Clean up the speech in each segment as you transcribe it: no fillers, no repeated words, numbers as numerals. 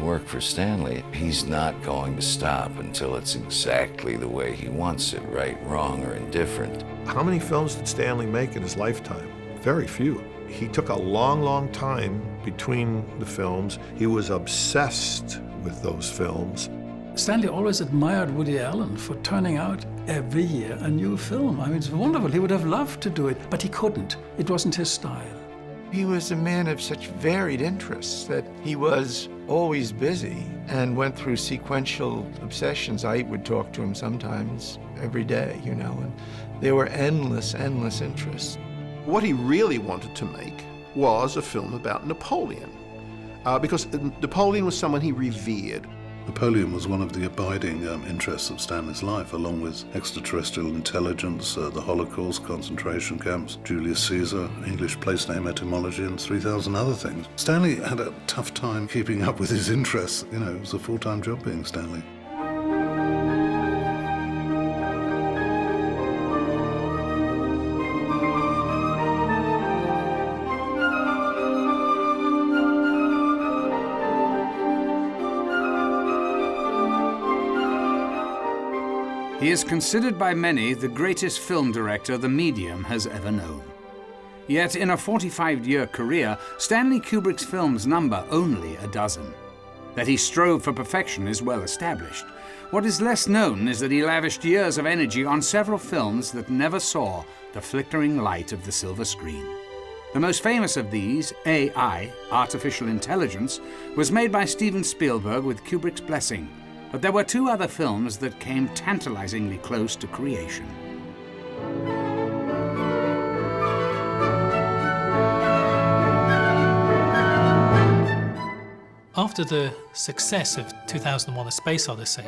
work for Stanley, he's not going to stop until it's exactly the way he wants it, right, wrong, or indifferent. How many films did Stanley make in his lifetime? Very few. He took a long, long time between the films. He was obsessed with those films. Stanley always admired Woody Allen for turning out every year a new film. I mean, it's wonderful. He would have loved to do it, but he couldn't. It wasn't his style. He was a man of such varied interests that he was always busy and went through sequential obsessions. I would talk to him sometimes every day, you know, and there were endless, endless interests. What he really wanted to make was a film about Napoleon, because Napoleon was someone he revered. Napoleon was one of the abiding interests of Stanley's life, along with extraterrestrial intelligence, the Holocaust, concentration camps, Julius Caesar, English place name etymology, and 3,000 other things. Stanley had a tough time keeping up with his interests. You know, it was a full-time job being Stanley. He is considered by many the greatest film director the medium has ever known. Yet in a 45-year career, Stanley Kubrick's films number only a dozen. That he strove for perfection is well established. What is less known is that he lavished years of energy on several films that never saw the flickering light of the silver screen. The most famous of these, AI, Artificial Intelligence, was made by Steven Spielberg with Kubrick's blessing. But there were two other films that came tantalizingly close to creation. After the success of 2001: A Space Odyssey,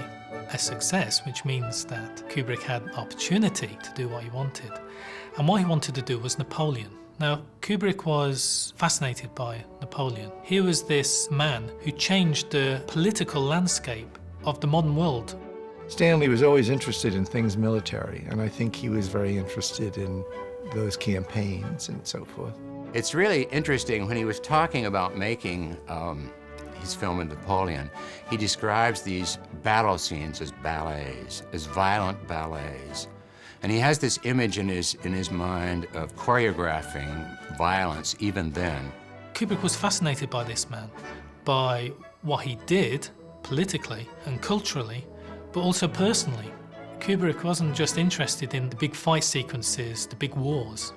a success which means that Kubrick had an opportunity to do what he wanted, and what he wanted to do was Napoleon. Now, Kubrick was fascinated by Napoleon. He was this man who changed the political landscape of the modern world. Stanley was always interested in things military, and I think he was very interested in those campaigns and so forth. It's really interesting when he was talking about making his film of Napoleon, he describes these battle scenes as ballets, as violent ballets. And he has this image in his mind of choreographing violence even then. Kubrick was fascinated by this man, by what he did politically and culturally, but also personally. Kubrick wasn't just interested in the big fight sequences, the big wars.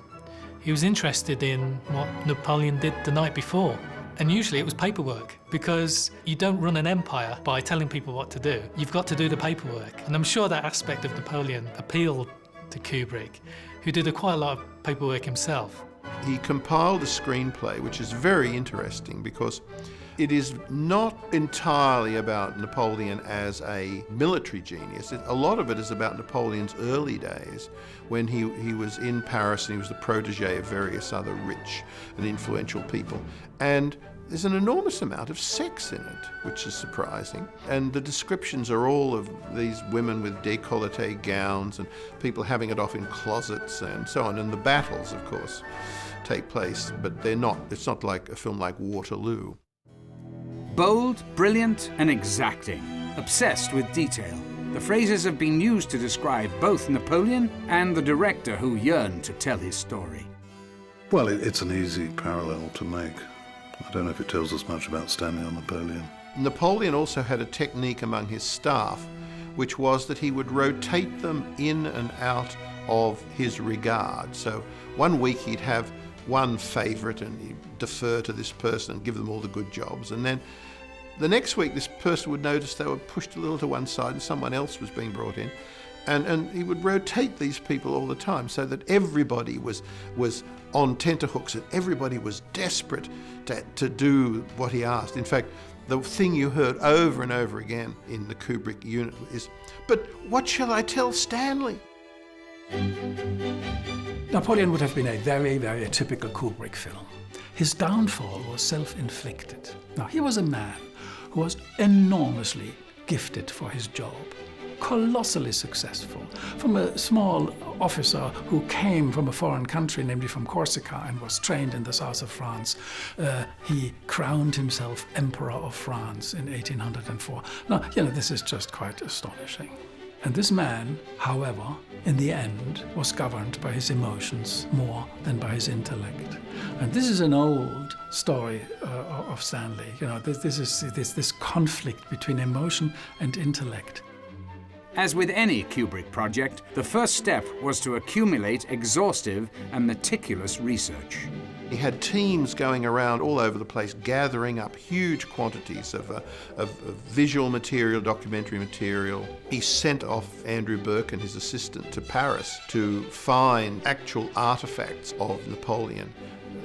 He was interested in what Napoleon did the night before. And usually it was paperwork, because you don't run an empire by telling people what to do. You've got to do the paperwork. And I'm sure that aspect of Napoleon appealed to Kubrick, who did quite a lot of paperwork himself. He compiled a screenplay, which is very interesting because it is not entirely about Napoleon as a military genius. A lot of it is about Napoleon's early days when he was in Paris and he was the protege of various other rich and influential people. And there's an enormous amount of sex in it, which is surprising. And the descriptions are all of these women with décolleté gowns and people having it off in closets and so on. And the battles, of course, take place, but it's not like a film like Waterloo. Bold, brilliant, and exacting, obsessed with detail. The phrases have been used to describe both Napoleon and the director who yearned to tell his story. Well, it's an easy parallel to make. I don't know if it tells us much about Stanley or Napoleon. Napoleon also had a technique among his staff, which was that he would rotate them in and out of his regard. So one week he'd have one favourite and he'd defer to this person and give them all the good jobs. And then the next week this person would notice they were pushed a little to one side and someone else was being brought in. And he would rotate these people all the time so that everybody was on tenterhooks and everybody was desperate to do what he asked. In fact, the thing you heard over and over again in the Kubrick unit is, "But what shall I tell Stanley?" Napoleon would have been a very, very typical Kubrick film. His downfall was self-inflicted. Now, he was a man who was enormously gifted for his job, colossally successful. From a small officer who came from a foreign country, namely from Corsica, and was trained in the south of France, he crowned himself Emperor of France in 1804. Now, this is just quite astonishing. And this man, however, in the end, was governed by his emotions more than by his intellect. And this is an old story of Stanley. This is this conflict between emotion and intellect. As with any Kubrick project, the first step was to accumulate exhaustive and meticulous research. He had teams going around all over the place, gathering up huge quantities of visual material, documentary material. He sent off Andrew Burke and his assistant to Paris to find actual artifacts of Napoleon.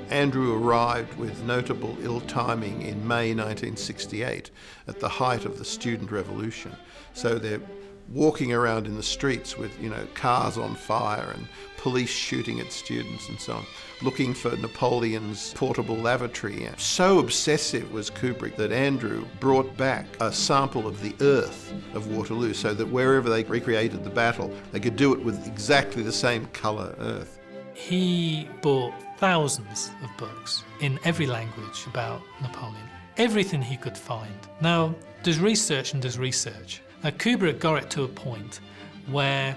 Andrew arrived with notable ill-timing in May 1968, at the height of the student revolution. So they're walking around in the streets with, cars on fire and police shooting at students and so on, looking for Napoleon's portable lavatory. So obsessive was Kubrick that Andrew brought back a sample of the earth of Waterloo so that wherever they recreated the battle, they could do it with exactly the same colour earth. He bought thousands of books in every language about Napoleon, everything he could find. Now, there's research and there's research. Now, Kubrick got it to a point where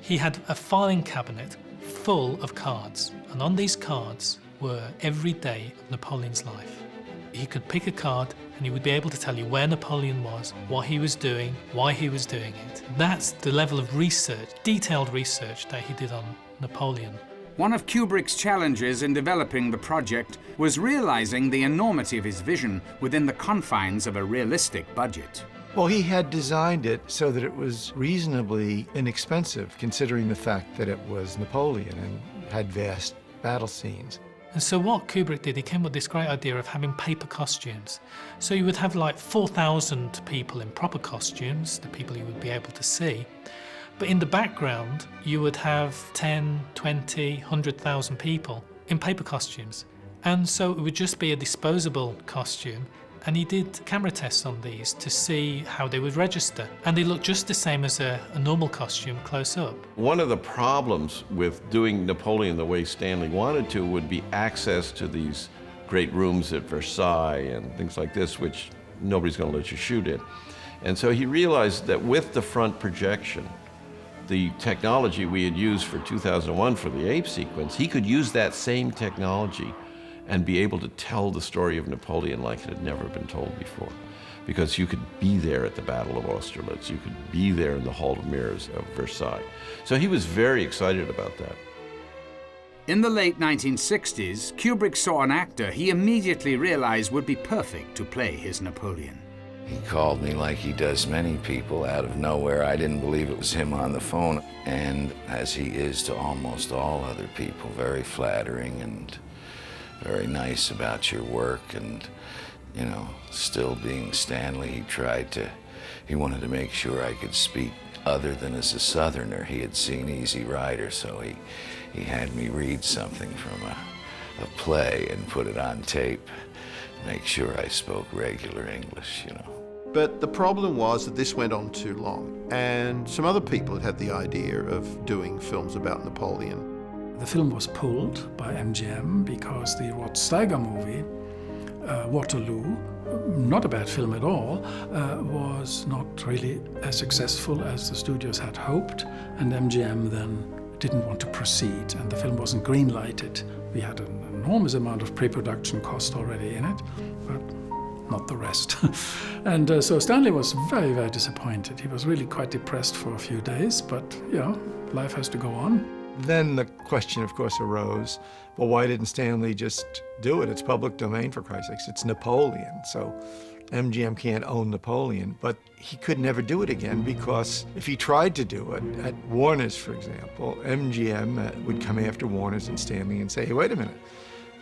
he had a filing cabinet full of cards, and on these cards were every day of Napoleon's life. He could pick a card and he would be able to tell you where Napoleon was, what he was doing, why he was doing it. That's the level of research, detailed research that he did on Napoleon. One of Kubrick's challenges in developing the project was realizing the enormity of his vision within the confines of a realistic budget. Well, he had designed it so that it was reasonably inexpensive, considering the fact that it was Napoleon and had vast battle scenes. And so what Kubrick did, he came with this great idea of having paper costumes. So you would have like 4,000 people in proper costumes, the people you would be able to see. But in the background, you would have 10, 20, 100,000 people in paper costumes. And so it would just be a disposable costume. And he did camera tests on these to see how they would register. And they looked just the same as a normal costume close up. One of the problems with doing Napoleon the way Stanley wanted to would be access to these great rooms at Versailles and things like this, which nobody's going to let you shoot in. And so he realized that with the front projection, the technology we had used for 2001 for the ape sequence, he could use that same technology and be able to tell the story of Napoleon like it had never been told before. Because you could be there at the Battle of Austerlitz, you could be there in the Hall of Mirrors of Versailles. So he was very excited about that. In the late 1960s, Kubrick saw an actor he immediately realized would be perfect to play his Napoleon. He called me like he does many people out of nowhere. I didn't believe it was him on the phone. And as he is to almost all other people, very flattering and very nice about your work, and, still being Stanley, he wanted to make sure I could speak other than as a Southerner. He had seen Easy Rider, so he had me read something from a play and put it on tape, make sure I spoke regular English, But the problem was that this went on too long, and some other people had the idea of doing films about Napoleon. The film was pulled by MGM because the Rod Steiger movie, Waterloo, not a bad film at all, was not really as successful as the studios had hoped, and MGM then didn't want to proceed, and the film wasn't green-lighted. We had an enormous amount of pre-production cost already in it, but not the rest. And so Stanley was very, very disappointed. He was really quite depressed for a few days, but, life has to go on. Then the question, of course, arose, well, why didn't Stanley just do it? It's public domain, for Christ's sakes. It's Napoleon, so MGM can't own Napoleon. But he could never do it again, because if he tried to do it at Warner's, for example, MGM would come after Warner's and Stanley and say, hey, wait a minute.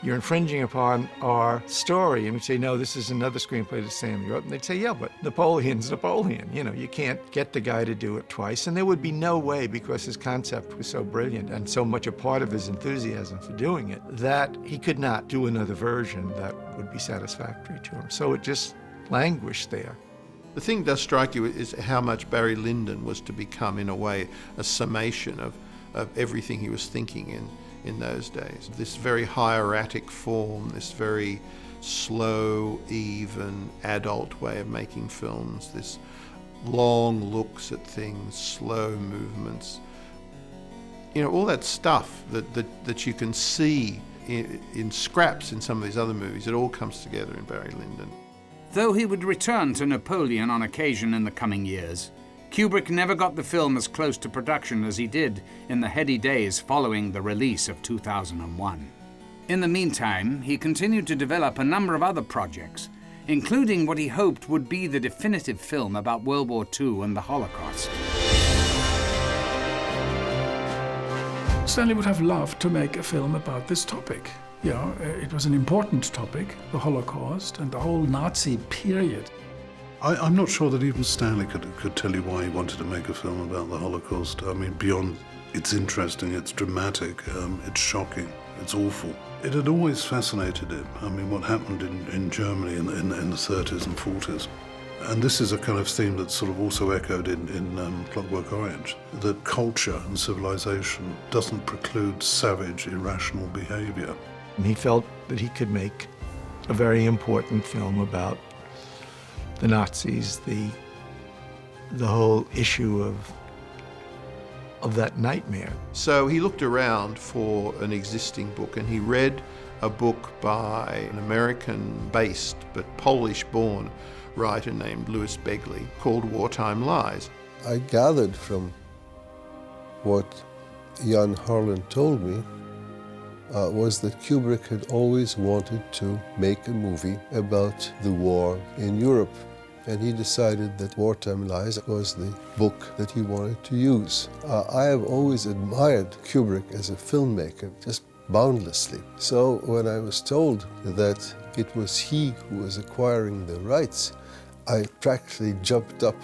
You're infringing upon our story. And we'd say, no, this is another screenplay that Stanley wrote. And they'd say, yeah, but Napoleon's Napoleon. You can't get the guy to do it twice. And there would be no way, because his concept was so brilliant and so much a part of his enthusiasm for doing it, that he could not do another version that would be satisfactory to him. So it just languished there. The thing that does strike you is how much Barry Lyndon was to become, in a way, a summation of everything he was thinking in those days. This very hieratic form, this very slow, even, adult way of making films, this long looks at things, slow movements. You know, all that stuff that you can see in scraps in some of these other movies, it all comes together in Barry Lyndon. Though he would return to Napoleon on occasion in the coming years, Kubrick never got the film as close to production as he did in the heady days following the release of 2001. In the meantime, he continued to develop a number of other projects, including what he hoped would be the definitive film about World War II and the Holocaust. Stanley would have loved to make a film about this topic. You know, it was an important topic, the Holocaust and the whole Nazi period. I'm not sure that even Stanley could tell you why he wanted to make a film about the Holocaust. I mean, beyond it's interesting, it's dramatic, it's shocking, it's awful. It had always fascinated him. I mean, what happened in Germany in the 30s and 40s. And this is a kind of theme that's sort of also echoed in Clockwork Orange, that culture and civilization doesn't preclude savage, irrational behavior. And he felt that he could make a very important film about the Nazis, the whole issue of that nightmare. So he looked around for an existing book, and he read a book by an American-based but Polish-born writer named Louis Begley called Wartime Lies. I gathered from what Jan Harlan told me was that Kubrick had always wanted to make a movie about the war in Europe. And he decided that Wartime Lies was the book that he wanted to use. I have always admired Kubrick as a filmmaker, just boundlessly. So when I was told that it was he who was acquiring the rights, I practically jumped up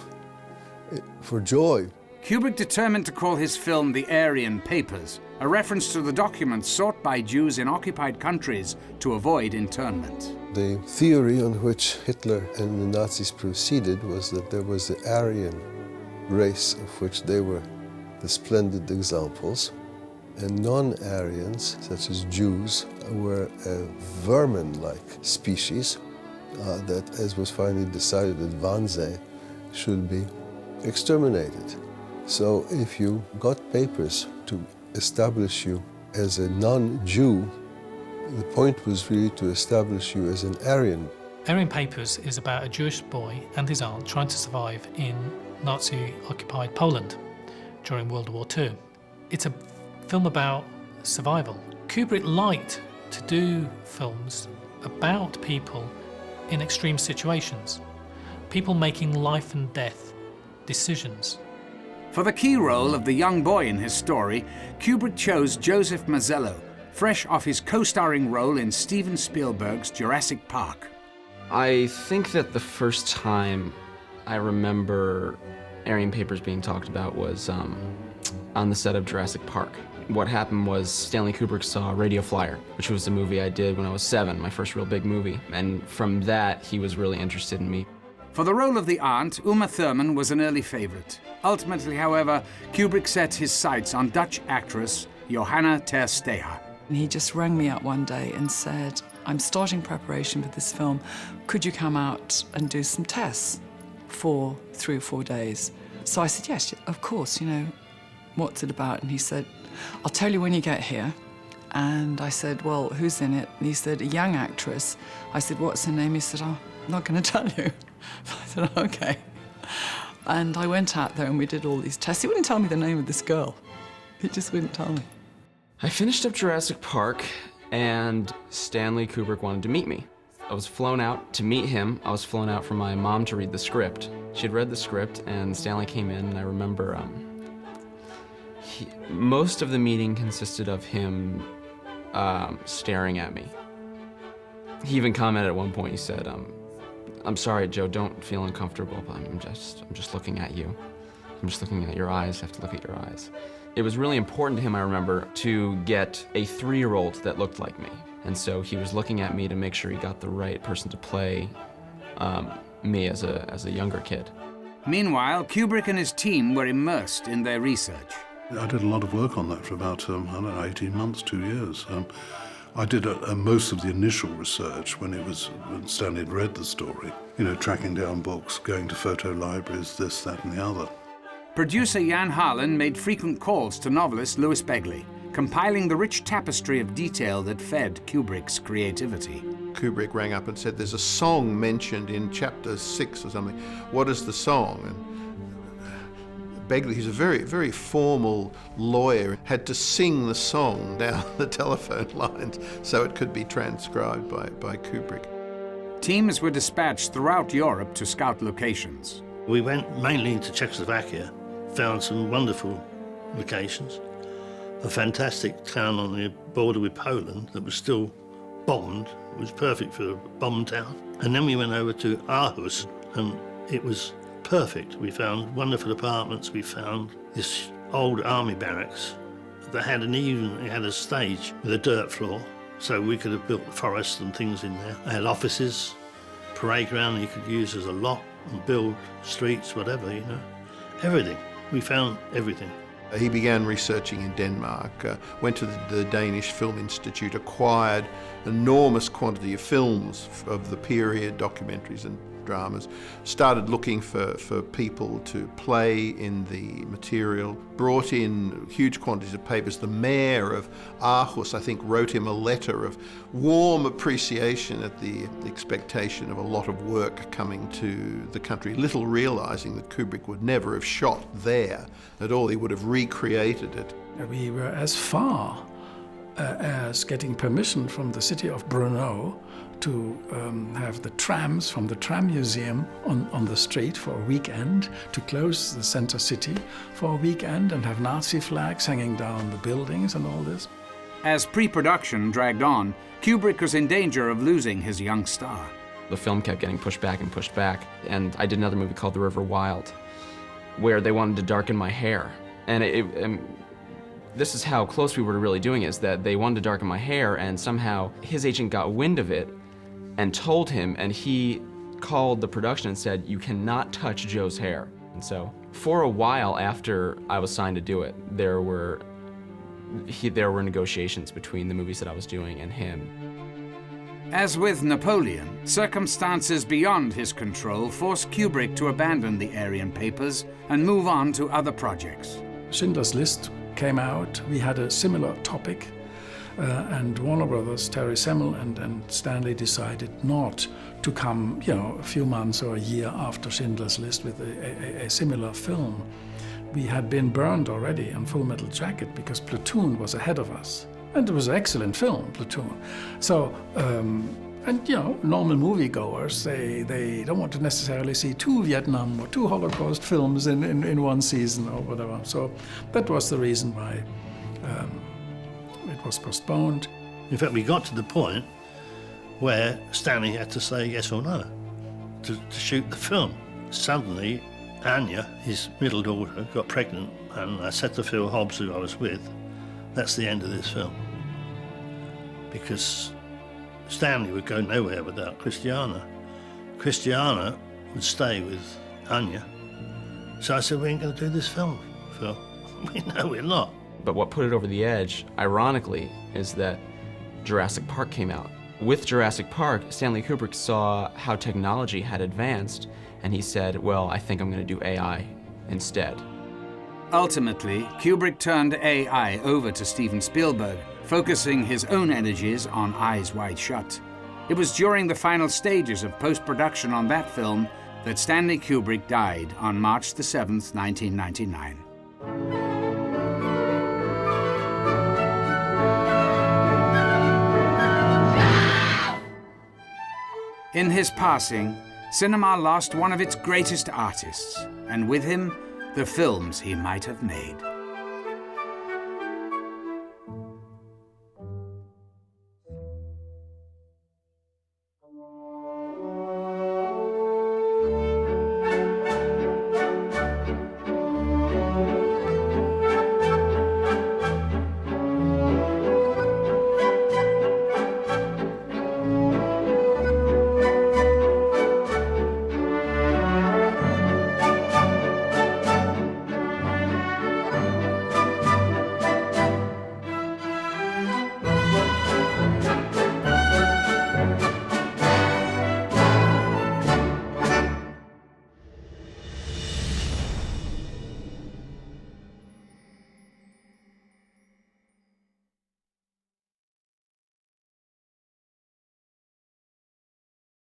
for joy. Kubrick determined to call his film The Aryan Papers, a reference to the documents sought by Jews in occupied countries to avoid internment. The theory on which Hitler and the Nazis proceeded was that there was the Aryan race, of which they were the splendid examples, and non-Aryans, such as Jews, were a vermin-like species that, as was finally decided at Wannsee, should be exterminated. So if you got papers to establish you as a non-Jew, the point was really to establish you as an Aryan. Aryan Papers is about a Jewish boy and his aunt trying to survive in Nazi-occupied Poland during World War II. It's a film about survival. Kubrick liked to do films about people in extreme situations, people making life and death decisions. For the key role of the young boy in his story, Kubrick chose Joseph Mazzello, fresh off his co-starring role in Steven Spielberg's Jurassic Park. I think that the first time I remember Aryan Papers being talked about was on the set of Jurassic Park. What happened was Stanley Kubrick saw Radio Flyer, which was a movie I did when I was 7, my first real big movie. And from that, he was really interested in me. For the role of the aunt, Uma Thurman was an early favorite. Ultimately, however, Kubrick set his sights on Dutch actress Johanna ter Steege. He just rang me up one day and said, I'm starting preparation for this film. Could you come out and do some tests for 3 or 4 days? So I said, yes, of course, you know, what's it about? And he said, I'll tell you when you get here. And I said, well, who's in it? And he said, a young actress. I said, what's her name? He said, I'm not going to tell you. I said, okay. And I went out there and we did all these tests. He wouldn't tell me the name of this girl. He just wouldn't tell me. I finished up Jurassic Park, and Stanley Kubrick wanted to meet me. I was flown out to meet him. I was flown out for my mom to read the script. She had read the script, and Stanley came in, and I remember most of the meeting consisted of him staring at me. He even commented at one point, he said, I'm sorry, Joe, don't feel uncomfortable, but I'm just looking at you. I'm just looking at your eyes, I have to look at your eyes. It was really important to him, I remember, to get a 3-year-old that looked like me. And so he was looking at me to make sure he got the right person to play me as a younger kid. Meanwhile, Kubrick and his team were immersed in their research. I did a lot of work on that for about, I don't know, 18 months, 2 years. I did most of the initial research when Stanley had read the story, you know, tracking down books, going to photo libraries, this, that, and the other. Producer Jan Harlan made frequent calls to novelist Louis Begley, compiling the rich tapestry of detail that fed Kubrick's creativity. Kubrick rang up and said, there's a song mentioned in chapter 6 or something. What is the song? And Begley, who's a very, very formal lawyer, had to sing the song down the telephone lines so it could be transcribed by Kubrick. Teams were dispatched throughout Europe to scout locations. We went mainly into Czechoslovakia, found some wonderful locations. A fantastic town on the border with Poland that was still bombed. It was perfect for a bomb town. And then we went over to Aarhus, and it was perfect. We found wonderful apartments. We found this old army barracks that had it had a stage with a dirt floor, so we could have built forests and things in there. It had offices, parade ground you could use as a lot and build streets, whatever, you know. Everything. We found everything. He began researching in Denmark, went to the Danish Film Institute, acquired enormous quantity of films of the period, documentaries and dramas, started looking for people to play in the material, brought in huge quantities of papers. The mayor of Aarhus, I think, wrote him a letter of warm appreciation at the expectation of a lot of work coming to the country, little realizing that Kubrick would never have shot there at all. He would have recreated it. We were as far as getting permission from the city of Brno to have the trams from the tram museum on the street for a weekend, to close the center city for a weekend and have Nazi flags hanging down the buildings and all this. As pre-production dragged on, Kubrick was in danger of losing his young star. The film kept getting pushed back, and I did another movie called The River Wild, where they wanted to darken my hair. And this is how close we were to really doing it, is that they wanted to darken my hair, and somehow his agent got wind of it and told him, and he called the production and said, you cannot touch Joe's hair. And so for a while after I was signed to do it, there were negotiations between the movies that I was doing and him. As with Napoleon, circumstances beyond his control forced Kubrick to abandon the Aryan papers and move on to other projects. Schindler's List came out. We had a similar topic, and Warner Brothers, Terry Semel and Stanley decided not to come, a few months or a year after Schindler's List with a similar film. We had been burned already on Full Metal Jacket because Platoon was ahead of us. And it was an excellent film, Platoon. So, normal moviegoers, they don't want to necessarily see 2 Vietnam or 2 Holocaust films in one season or whatever. So that was the reason why it was postponed. In fact, we got to the point where Stanley had to say yes or no to shoot the film. Suddenly, Anya, his middle daughter, got pregnant, and I said to Phil Hobbs, who I was with, that's the end of this film. Because Stanley would go nowhere without Christiana. Christiana would stay with Anya. So I said, we ain't going to do this film, Phil. We know we're not. But what put it over the edge, ironically, is that Jurassic Park came out. With Jurassic Park, Stanley Kubrick saw how technology had advanced, and he said, well, I think I'm going to do AI instead. Ultimately, Kubrick turned AI over to Steven Spielberg, focusing his own energies on Eyes Wide Shut. It was during the final stages of post-production on that film that Stanley Kubrick died on March the 7th, 1999. In his passing, cinema lost one of its greatest artists, and with him, the films he might have made.